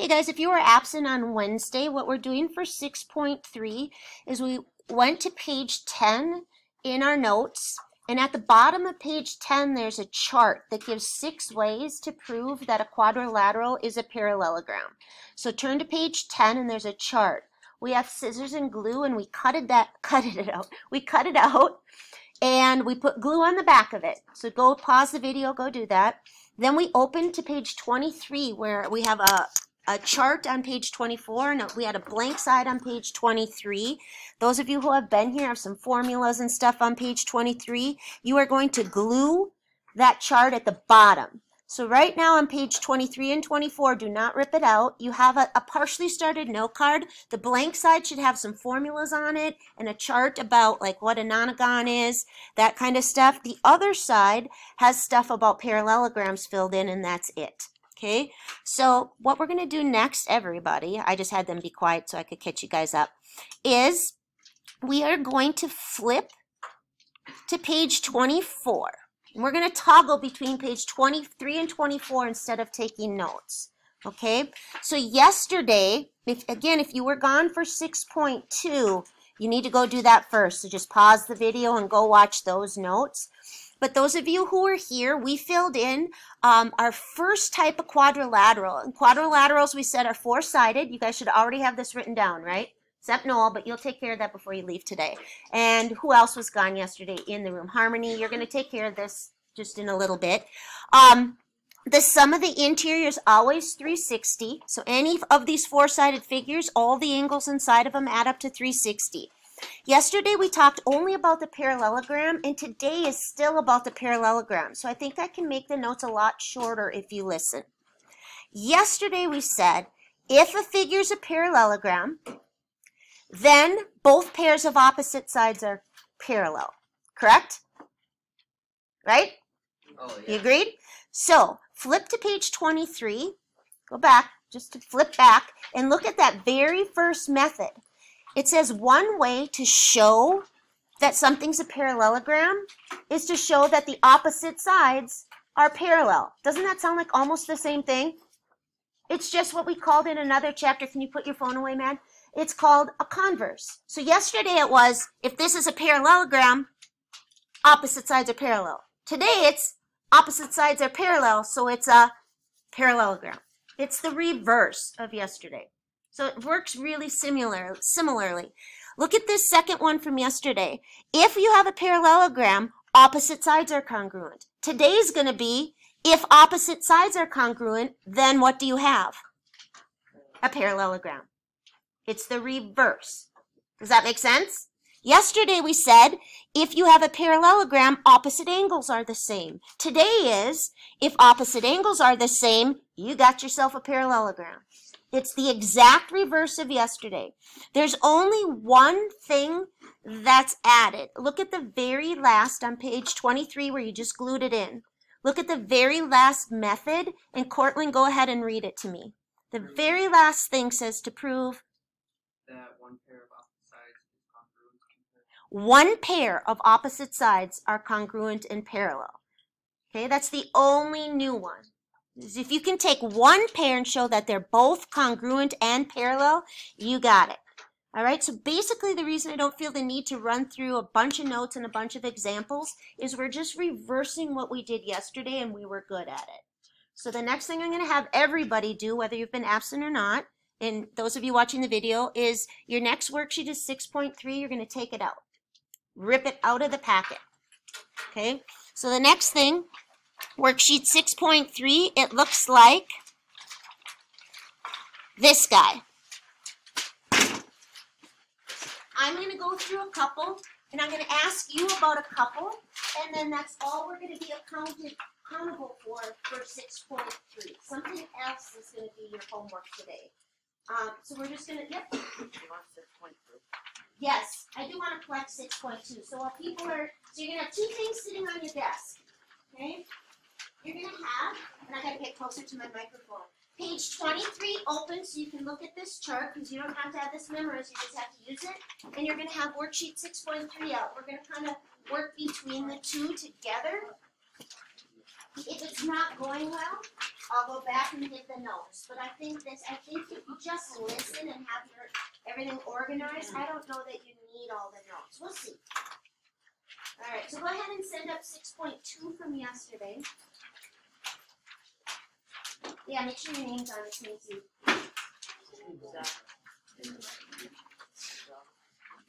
Hey guys, if you were absent on Wednesday, what we're doing for 6.3 is we went to page 10 in our notes, and at the bottom of page 10 there's a chart that gives 6 ways to prove that a quadrilateral is a parallelogram. So turn to page 10 and there's a chart. We have scissors and glue and we cut it out and we put glue on the back of it. So go pause the video, go do that. Then we open to page 23 where we have a chart on page 24, and we had a blank side on page 23. Those of you who have been here have some formulas and stuff on page 23. You are going to glue that chart at the bottom. So right now on page 23 and 24, do not rip it out. You have a partially started note card. The blank side should have some formulas on it and a chart about like what a nonagon is, that kind of stuff. The other side has stuff about parallelograms filled in, and that's it. Okay, so what we're going to do next, everybody, I just had them be quiet so I could catch you guys up, is we are going to flip to page 24. And we're going to toggle between page 23 and 24 instead of taking notes. Okay, so yesterday, if you were gone for 6.2, you need to go do that first. So just pause the video and go watch those notes. But those of you who are here, we filled in our first type of quadrilateral. And quadrilaterals, we said, are four-sided. You guys should already have this written down, right? Except Noel, but you'll take care of that before you leave today. And who else was gone yesterday in the room? Harmony, you're going to take care of this just in a little bit. The sum of the interior is always 360. So any of these four-sided figures, all the angles inside of them add up to 360. Yesterday we talked only about the parallelogram, and today is still about the parallelogram. So I think that can make the notes a lot shorter if you listen. Yesterday we said if a figure is a parallelogram, then both pairs of opposite sides are parallel. Correct? Right? Oh, yeah. You agreed? So flip to page 23. Go back, just to flip back, and look at that very first method. It says one way to show that something's a parallelogram is to show that the opposite sides are parallel. Doesn't that sound like almost the same thing? It's just what we called in another chapter. Can you put your phone away, man? It's called a converse. So yesterday it was, if this is a parallelogram, opposite sides are parallel. Today it's opposite sides are parallel, so it's a parallelogram. It's the reverse of yesterday. So it works really similarly. Look at this second one from yesterday. If you have a parallelogram, opposite sides are congruent. Today's going to be, if opposite sides are congruent, then what do you have? A parallelogram. It's the reverse. Does that make sense? Yesterday we said, if you have a parallelogram, opposite angles are the same. Today is, if opposite angles are the same, you got yourself a parallelogram. It's the exact reverse of yesterday. There's only one thing that's added. Look at the very last on page 23 where you just glued it in. Look at the very last method, and Cortland, go ahead and read it to me. The very last thing says to prove that one pair of opposite sides is congruent. One pair of opposite sides are congruent and parallel. Okay, that's the only new one. If you can take one pair and show that they're both congruent and parallel, you got it. All right, so basically the reason I don't feel the need to run through a bunch of notes and a bunch of examples is we're just reversing what we did yesterday and we were good at it. So the next thing I'm going to have everybody do, whether you've been absent or not, and those of you watching the video, is your next worksheet is 6.3. You're going to take it out. Rip it out of the packet. Okay, so the next thing, worksheet 6.3, it looks like this guy. I'm going to go through a couple, and I'm going to ask you about a couple, and then that's all we're going to be accountable for 6.3. Something else is going to be your homework today. So we're just going to, yep. You want 6.2? Yes, I do want to collect 6.2. So while people are, so you're going to have two things sitting on your desk, okay? You're going to have, and I got to get closer to my microphone, page 23 open so you can look at this chart because you don't have to have this memorized, you just have to use it. And you're going to have worksheet 6.3 out. We're going to kind of work between the two together. If it's not going well, I'll go back and give the notes. But I think if you just listen and have everything organized, I don't know that you need all the notes. We'll see. All right, so go ahead and send up 6.2 from yesterday. Yeah, make sure your name's on it, Casey.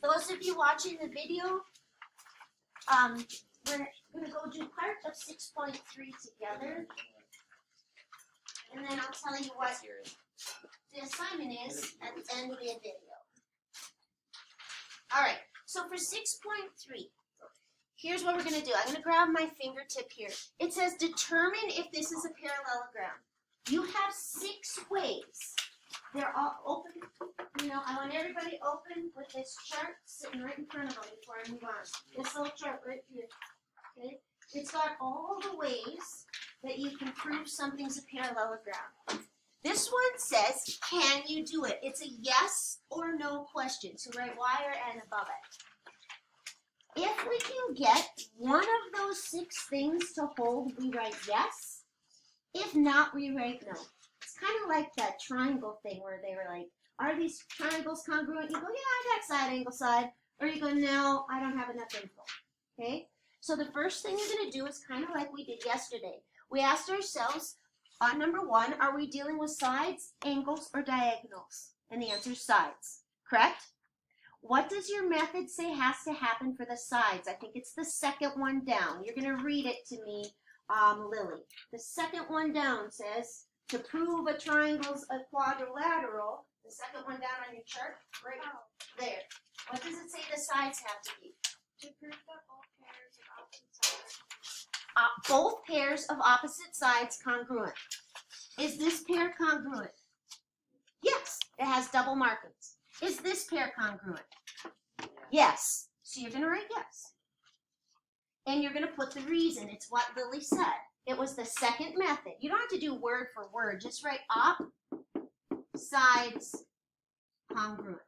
Those of you watching the video, we're going to go do part of 6.3 together. And then I'll tell you what the assignment is at the end of the video. All right, so for 6.3, here's what we're going to do. I'm going to grab my fingertip here. It says determine if this is a parallelogram. You have 6 ways. They're all open. You know, I want everybody open with this chart sitting right in front of them before I move on. This little chart right here. Okay? It's got all the ways that you can prove something's a parallelogram. This one says, can you do it? It's a yes or no question. So write Y or N above it. If we can get one of those 6 things to hold, we write yes. If not, we write no. It's kind of like that triangle thing where they were like, are these triangles congruent? You go, yeah, I got side angle side. Or you go, no, I don't have enough info. Okay? So the first thing you're going to do is kind of like we did yesterday. We asked ourselves, on number 1, are we dealing with sides, angles, or diagonals? And the answer is sides. Correct? What does your method say has to happen for the sides? I think it's the second one down. You're going to read it to me, Lily. The second one down says, to prove a triangle's a quadrilateral, the second one down on your chart, right there. What does it say the sides have to be? To prove that all pairs of opposite sides. Both pairs of opposite sides congruent. Is this pair congruent? Yes, it has double markings. Is this pair congruent? Yes. So you're going to write yes. And you're going to put the reason. It's what Lily said. It was the second method. You don't have to do word for word. Just write op, sides, congruent.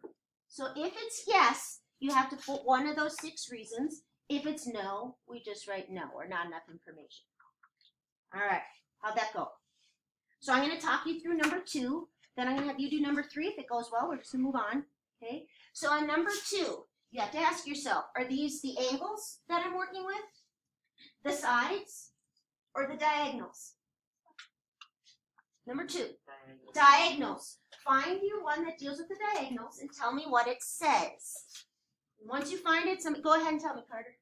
So if it's yes, you have to put one of those 6 reasons. If it's no, we just write no or not enough information. All right. How'd that go? So I'm going to talk you through number 2. Then I'm going to have you do number 3. If it goes well, we're just going to move on. Okay? So on number 2, you have to ask yourself, are these the angles that I'm working with? The sides? Or the diagonals? Number 2, diagonals. Find you one that deals with the diagonals and tell me what it says. Once you find it, go ahead and tell me, Carter.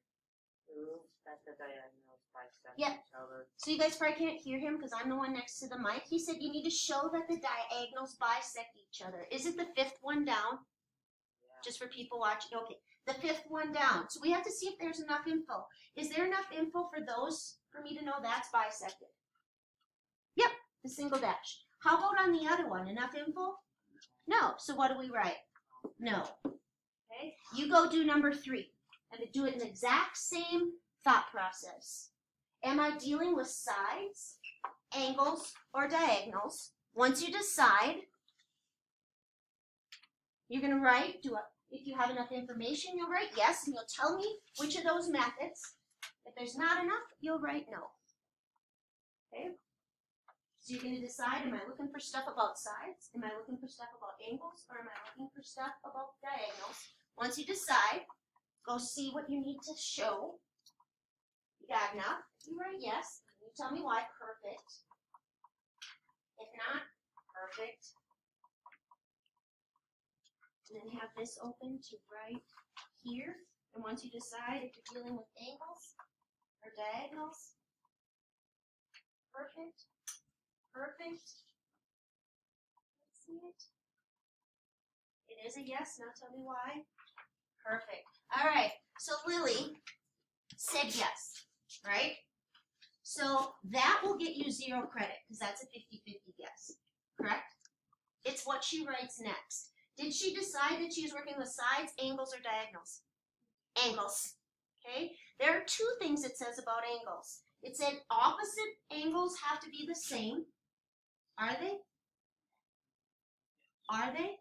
Prove that the diagonals bisect Yep. each other. So you guys probably can't hear him because I'm the one next to the mic. He said you need to show that the diagonals bisect each other. Is it the 5th one down? Yeah. Just for people watching. Okay, the 5th one down. So we have to see if there's enough info. Is there enough info for those for me to know that's bisected? Yep, the single dash. How about on the other one? Enough info? No. So what do we write? No. Okay. You go do number 3 and do it in the exact same thought process. Am I dealing with sides, angles, or diagonals? Once you decide, you're going to write, if you have enough information, you'll write yes, and you'll tell me which of those methods. If there's not enough, you'll write no. Okay? So you're going to decide, am I looking for stuff about sides? Am I looking for stuff about angles? Or am I looking for stuff about diagonals? Once you decide, go see what you need to show. You got enough? You write yes. You tell me why. Perfect. If not, perfect. And then have this open to right here. And once you decide if you're dealing with angles or diagonals, perfect. Perfect. Let's see it. It is a yes. Now tell me why. Perfect. All right. So Lily said yes, right? So that will get you 0 credit because that's a 50-50 guess, correct? It's what she writes next. Did she decide that she was working with sides, angles, or diagonals? Angles. Okay? There are 2 things it says about angles. It said opposite angles have to be the same. Are they? Are they?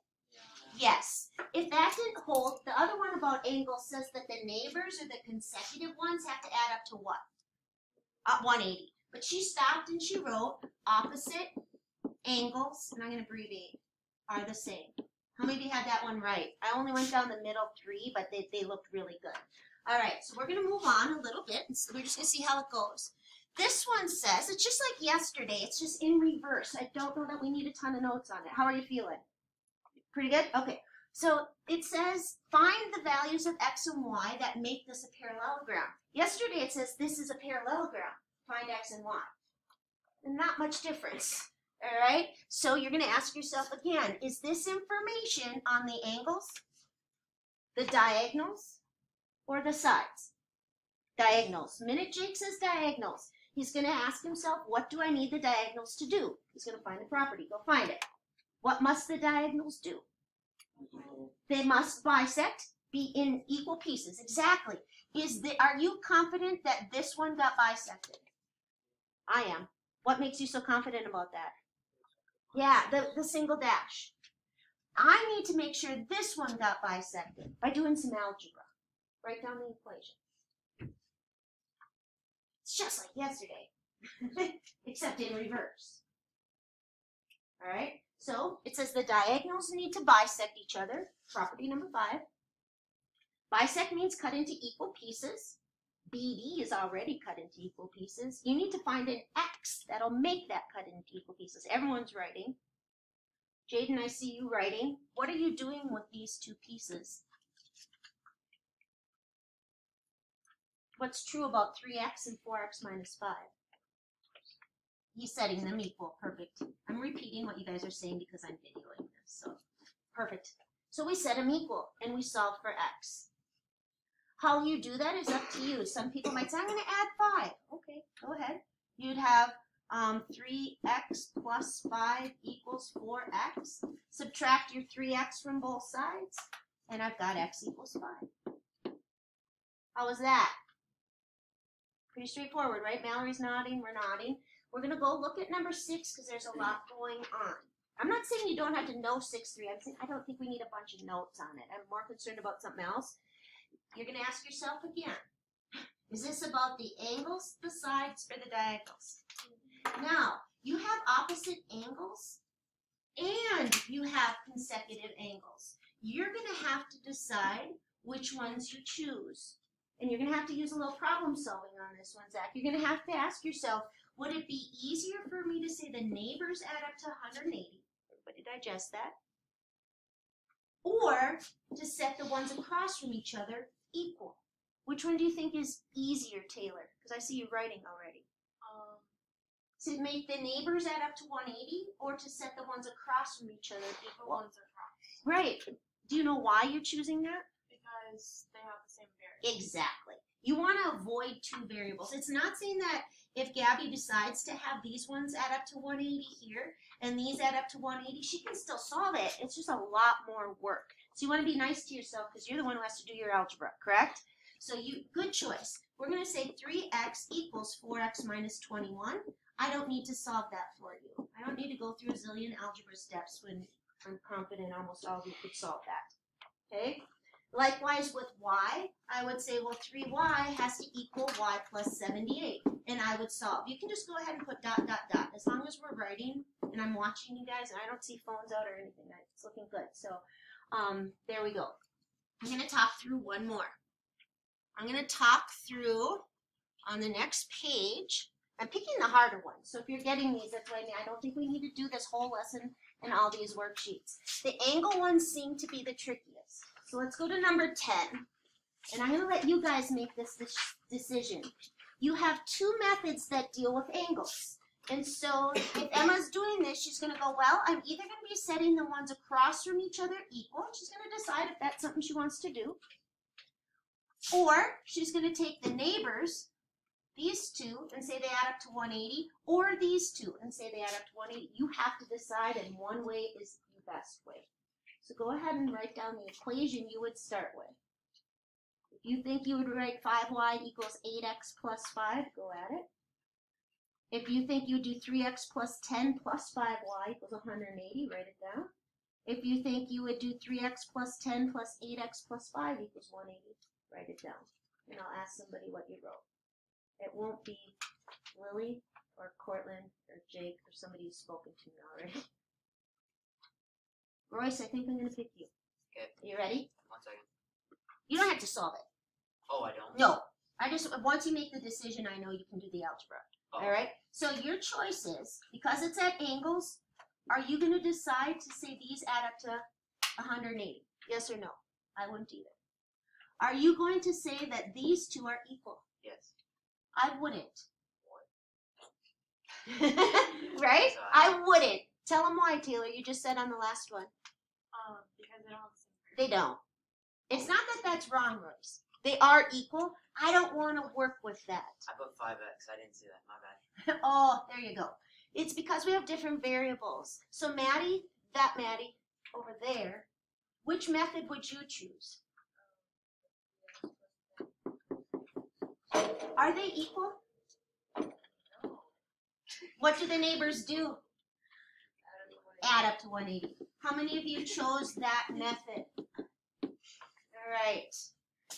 Yes. If that didn't hold, the other one about angles says that the neighbors or the consecutive ones have to add up to what? 180. But she stopped and she wrote, opposite angles, and I'm going to abbreviate, are the same. How many of you had that one right? I only went down the middle 3, but they looked really good. All right, so we're going to move on a little bit, and so we're just going to see how it goes. This one says, it's just like yesterday, it's just in reverse. I don't know that we need a ton of notes on it. How are you feeling? Pretty good? Okay. So it says, find the values of x and y that make this a parallelogram. Yesterday it says, this is a parallelogram. Find x and y. And not much difference. All right? So you're going to ask yourself again, is this information on the angles, the diagonals, or the sides? Diagonals. The minute Jake says diagonals, he's going to ask himself, what do I need the diagonals to do? He's going to find the property. Go find it. What must the diagonals do? They must bisect, be in equal pieces. Exactly. Are you confident that this one got bisected? I am. What makes you so confident about that? Yeah, the single dash. I need to make sure this one got bisected by doing some algebra. Write down the equation. It's just like yesterday, except in reverse. All right? So it says the diagonals need to bisect each other. Property number 5. Bisect means cut into equal pieces. BD is already cut into equal pieces. You need to find an X that'll make that cut into equal pieces. Everyone's writing. Jaden, I see you writing. What are you doing with these 2 pieces? What's true about 3x and 4x minus 5? He's setting them equal. Perfect. I'm repeating what you guys are saying because I'm videoing this. So, perfect. So we set them equal, and we solve for x. How you do that is up to you. Some people might say, I'm going to add 5. Okay, go ahead. You'd have 3x plus 5 equals 4x. Subtract your 3x from both sides, and I've got x equals 5. How was that? Pretty straightforward, right? Mallory's nodding. We're nodding. We're going to go look at number 6 because there's a lot going on. I'm not saying you don't have to know 6-3. I'm saying I don't think we need a bunch of notes on it. I'm more concerned about something else. You're going to ask yourself again, is this about the angles, the sides, or the diagonals? Now, you have opposite angles and you have consecutive angles. You're going to have to decide which ones you choose. And you're going to have to use a little problem solving on this one, Zach. You're going to have to ask yourself, would it be easier for me to say the neighbors add up to 180? Everybody digest that. Or to set the ones across from each other equal? Which one do you think is easier, Taylor? Because I see you writing already. To make the neighbors add up to 180 or to set the ones across from each other equal? Ones across. Right. Do you know why you're choosing that? Because they have the same variable. Exactly. You want to avoid 2 variables. It's not saying that if Gabby decides to have these ones add up to 180 here and these add up to 180, she can still solve it. It's just a lot more work. So you want to be nice to yourself because you're the one who has to do your algebra, correct? So good choice. We're going to say 3x equals 4x minus 21. I don't need to solve that for you. I don't need to go through a zillion algebra steps when I'm confident almost all of you could solve that. Okay? Likewise with y, I would say, well, 3y has to equal y plus 78, and I would solve. You can just go ahead and put dot, dot, dot. As long as we're writing, and I'm watching you guys, and I don't see phones out or anything, it's looking good. So there we go. I'm going to talk through one more. I'm going to talk through on the next page. I'm picking the harder ones, so if you're getting these, that's why I don't think we need to do this whole lesson and all these worksheets. The angle ones seem to be the trickiest. So let's go to number 10, and I'm going to let you guys make this decision. You have 2 methods that deal with angles. And so if Emma's doing this, she's going to go, well, I'm either going to be setting the ones across from each other equal. She's going to decide if that's something she wants to do. Or she's going to take the neighbors, these 2, and say they add up to 180, or these 2 and say they add up to 180. You have to decide, and one way is the best way. So go ahead and write down the equation you would start with. If you think you would write 5y equals 8x plus 5, go at it. If you think you would do 3x plus 10 plus 5y equals 180, write it down. If you think you would do 3x plus 10 plus 8x plus 5 equals 180, write it down. And I'll ask somebody what you wrote. It won't be Lily or Cortland or Jake or somebody who's spoken to me already. Royce, I think I'm going to pick you. Okay. You ready? 1 second. You don't have to solve it. Oh, I don't? No. Once you make the decision, I know you can do the algebra. Oh. All right? So your choice is, because it's at angles, are you going to decide to say these add up to 180? Yes or no? I wouldn't either. Are you going to say that these two are equal? Yes. I wouldn't. Right? I wouldn't. Tell them why, Taylor. You just said on the last one. Because they don't have the same They don't. It's not that that's wrong, Royce. They are equal. I don't want to work with that. I put 5x. I didn't see that. My bad. Oh, there you go. It's because we have different variables. So Maddie, over there, which method would you choose? Are they equal? What do the neighbors do? Add up to 180. How many of you chose that method? All right.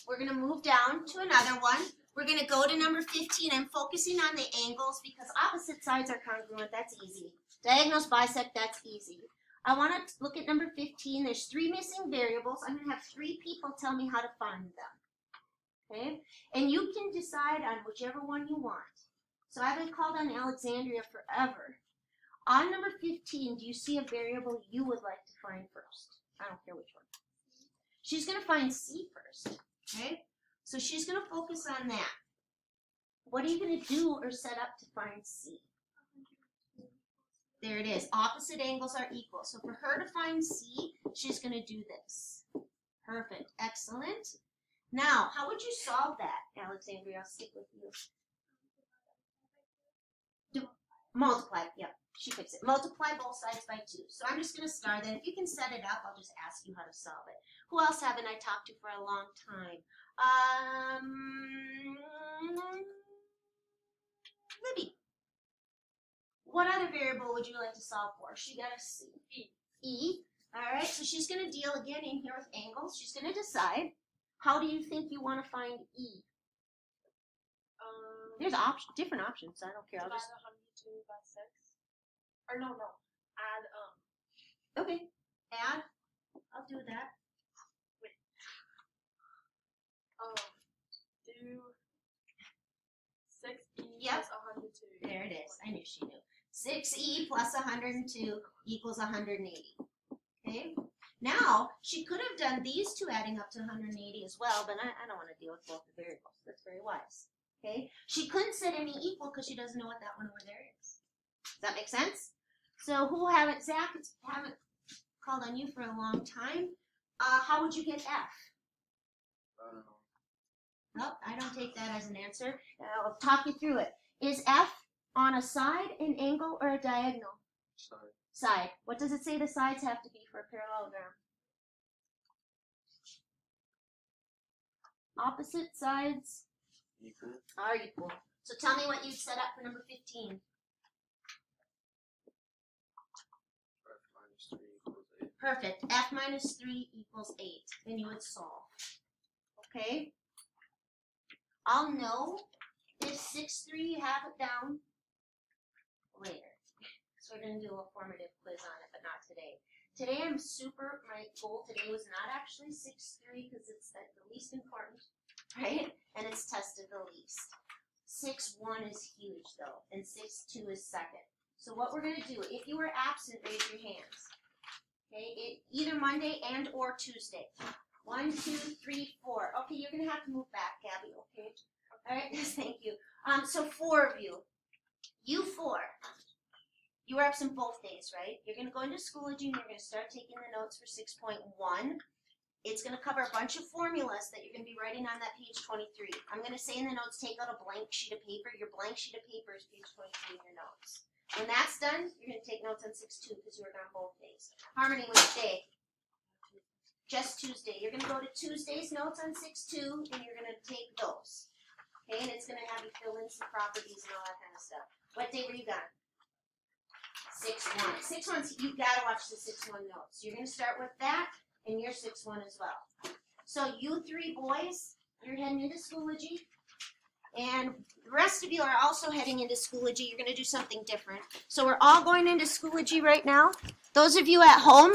We're going to move down to another one. We're going to go to number 15. I'm focusing on the angles because opposite sides are congruent. That's easy. Diagonals bisect. That's easy. I want to look at number 15. There's 3 missing variables. I'm going to have 3 people tell me how to find them. Okay? And you can decide on whichever one you want. So I've been called on Alexandria forever. On number 15, do you see a variable you would like to find first? I don't care which one. She's going to find C first. Okay? So she's going to focus on that. What are you going to do or set up to find C? There it is. Opposite angles are equal. So for her to find C, she's going to do this. Perfect. Excellent. Now, how would you solve that, Alexandria? I'll stick with you. Multiply. Yep. She picks it. Multiply both sides by 2. So I'm just going to star that. If you can set it up, I'll just ask you how to solve it. Who else haven't I talked to for a long time? Libby. What other variable would you like to solve for? She got a C. E. All right. So she's going to deal again in here with angles. She's going to decide. How do you think you want to find E? There's different options. I don't care. I'll just. 102 by 6. Or no. Add Okay. Add. I'll do that. Wait. Do 6e Yep. plus 102. There it is. I knew she knew. 6e plus 102 equals 180. Okay. Now, she could have done these two adding up to 180 as well, but I don't want to deal with both the variables. That's very wise. Okay. She couldn't set any equal because she doesn't know what that one over there is. Does that make sense? So who haven't, Zach, haven't called on you for a long time. How would you get F? I don't know. Nope, I don't take that as an answer. I'll talk you through it. Is F on a side, an angle, or a diagonal? Sorry. Side. What does it say the sides have to be for a parallelogram? Opposite sides Equal. are equal. So tell me what you'd set up for number 15. F minus 3 equals 8. Perfect. F minus 3 equals 8. Then you would solve. Okay? I'll know if 6-3 you have it down later. So we're going to do a formative quiz on it, but not today. Today my goal today was not actually 6-3 because it's the least important, right? And it's tested the least. 6-1 is huge though, and 6-2 is second. So what we're going to do, if you were absent, raise your hands. Okay, either Monday and or Tuesday. 1, 2, 3, 4. Okay, you're going to have to move back, Gabby, okay? All right, thank you. So 4 of you. You 4. You were absent both days, right? You're going to go into Schoology and you're going to start taking the notes for 6.1. It's going to cover a bunch of formulas that you're going to be writing on that page 23. I'm going to say in the notes, take out a blank sheet of paper. Your blank sheet of paper is page 23 in your notes. When that's done, you're going to take notes on 6.2 because you were gone both days. Harmony, which day? Just Tuesday. You're going to go to Tuesday's notes on 6.2 and you're going to take those. Okay, and it's going to have you fill in some properties and all that kind of stuff. What day were you gone? 6-1. 6-1, you got to watch the 6-1 notes. You're going to start with that and your 6-1 as well. So you 3 boys, you're heading into Schoology And the rest of you are also heading into Schoology. You're going to do something different. So we're all going into Schoology right now. Those of you at home,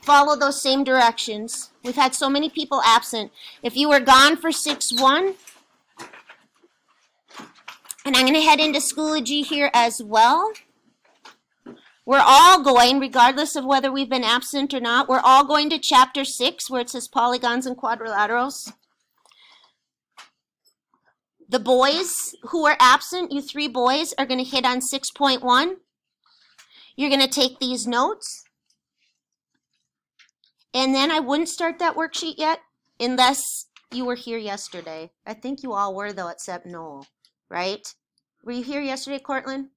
follow those same directions. We've had so many people absent. If you were gone for 6-1, and I'm going to head into Schoology here as well. We're all going, regardless of whether we've been absent or not, we're all going to Chapter 6, where it says polygons and quadrilaterals. The boys who are absent, you 3 boys, are going to hit on 6.1. You're going to take these notes. And then I wouldn't start that worksheet yet unless you were here yesterday. I think you all were, though, except Noel, right? Were you here yesterday, Cortland?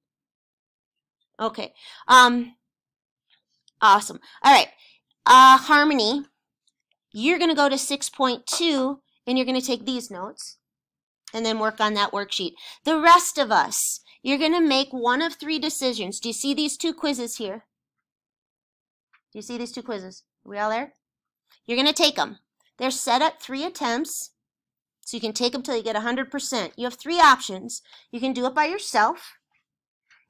Okay. Awesome. All right. Harmony, you're going to go to 6.2, and you're going to take these notes and then work on that worksheet. The rest of us, you're going to make one of 3 decisions. Do you see these 2 quizzes here? Do you see these 2 quizzes? Are we all there? You're going to take them. They're set at 3 attempts, so you can take them till you get 100%. You have 3 options. You can do it by yourself.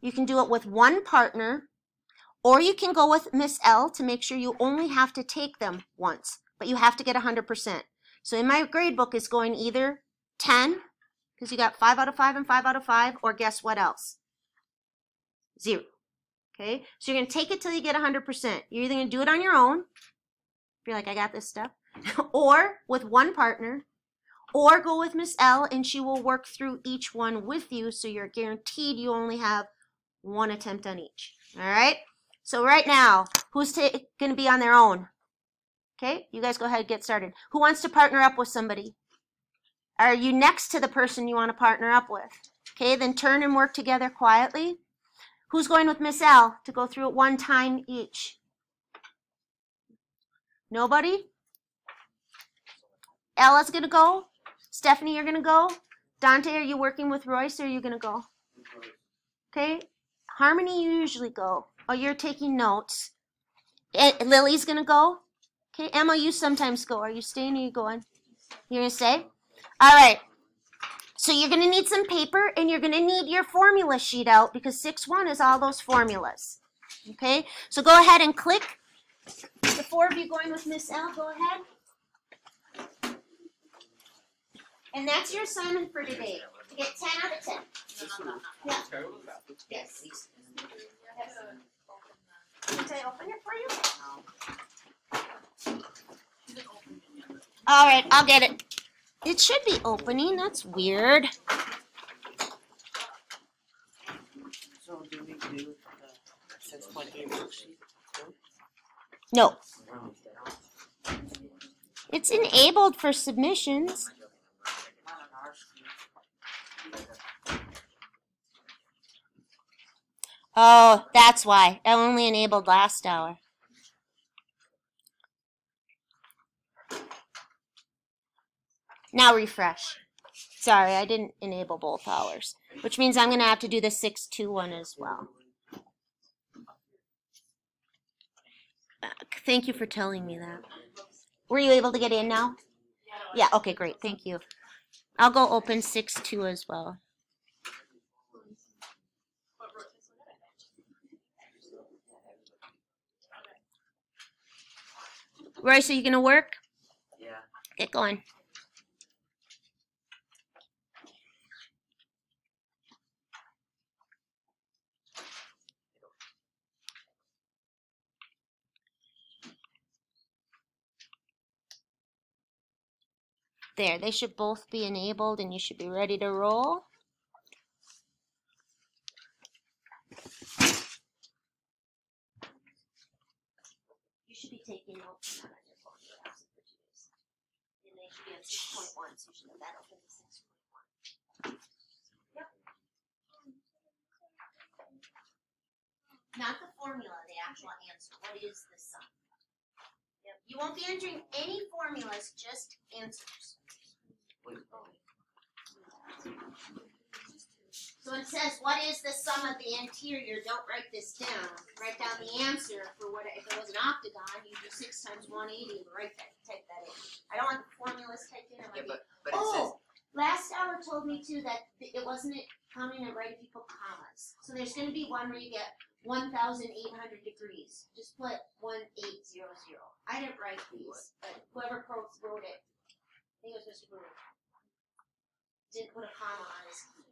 You can do it with one partner, or you can go with Miss L to make sure you only have to take them once, but you have to get 100%. So in my grade book, it's going either 10, because you got 5 out of 5 and 5 out of 5, or guess what else? 0. Okay, so you're going to take it till you get 100%. You're either going to do it on your own, if you're like, I got this stuff, or with one partner, or go with Miss L and she will work through each one with you, so you're guaranteed you only have 1 attempt on each. All right, so right now, who's going to be on their own? Okay, you guys go ahead and get started. Who wants to partner up with somebody? Are you next to the person you want to partner up with? Okay, then turn and work together quietly. Who's going with Miss L to go through it 1 time each? Nobody? Ella's going to go? Stephanie, you're going to go? Dante, are you working with Royce, or are you going to go? Okay. Harmony, you usually go. Oh, you're taking notes. Lily's going to go? Okay. Emma, you sometimes go. Are you staying or are you going? You're going to stay? All right. So you're going to need some paper, and you're going to need your formula sheet out, because 6-1 is all those formulas. Okay. So go ahead and click. The 4 of you going with Miss L, go ahead. And that's your assignment for today, to get 10 out of 10. Yeah. Yes. Did I open it for you? All right, I'll get it. It should be opening. That's weird. So do we do the 6.8 worksheet? No. It's enabled for submissions. Not on our screen. Oh, that's why. I only enabled last hour. Now refresh. Sorry, I didn't enable both hours, which means I'm going to have to do the 6-2 one as well. Thank you for telling me that. Were you able to get in now? Yeah, okay, great. Thank you. I'll go open 6-2 as well. Royce, are you going to work? Yeah. Get going. There, they should both be enabled, and you should be ready to roll. You should be taking notes on that on your phone for the for 2 days. And they should be on 6.1, so you should have that open to 6.1. Yep. Not the formula, the actual answer. What is the sum? Yep. You won't be entering any formulas, just answers. So it says, what is the sum of the interior? Don't write this down. Write down the answer for what, if it was an octagon, you do 6 times 180 and type that in. I don't want the formulas typed in. Yeah, but oh, Last hour told me too that it wasn't counting the right people commas. So there's going to be one where you get 1,800 degrees. Just put 1800. I didn't write these, but whoever wrote it, I think it was Mr. Brewer, didn't put a comma on his key.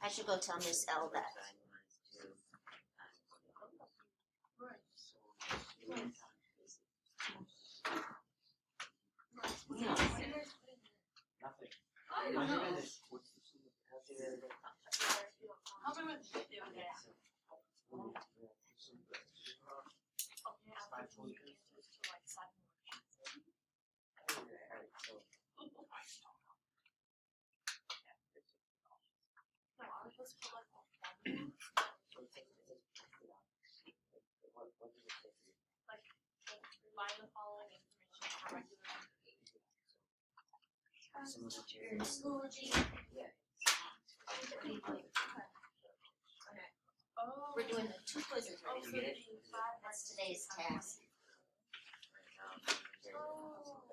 I should go tell Miss L that. Nothing. I don't know. How many would you do? Okay. No, I was supposed to put like remind the following information for regular. You're in Schoology. Oh. We're doing the 2 quizzes Oh, right so now. the five That's today's task. Oh.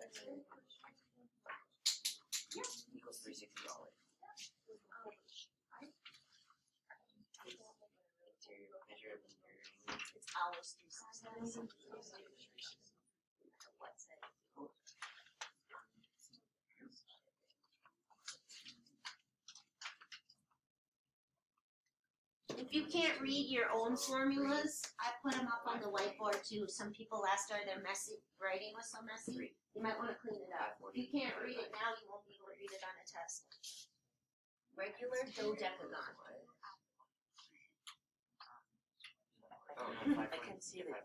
Equals $360. It's hours 360. What's it? If you can't read your own formulas, I put them up on the whiteboard too. Some people last year, their messy writing was so messy, you might want to clean it up. If you can't read it now, you won't be able to read it on a test. Regular dodecagon. I can see that.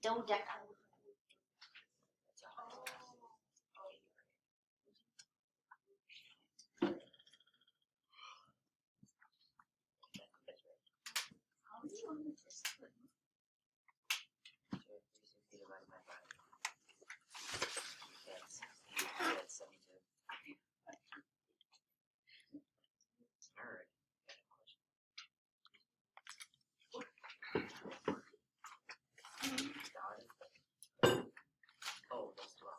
Dodecagon. How do you want this? Oh, that's 12.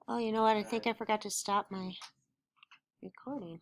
Oh, you know what? I think I forgot to stop my recording.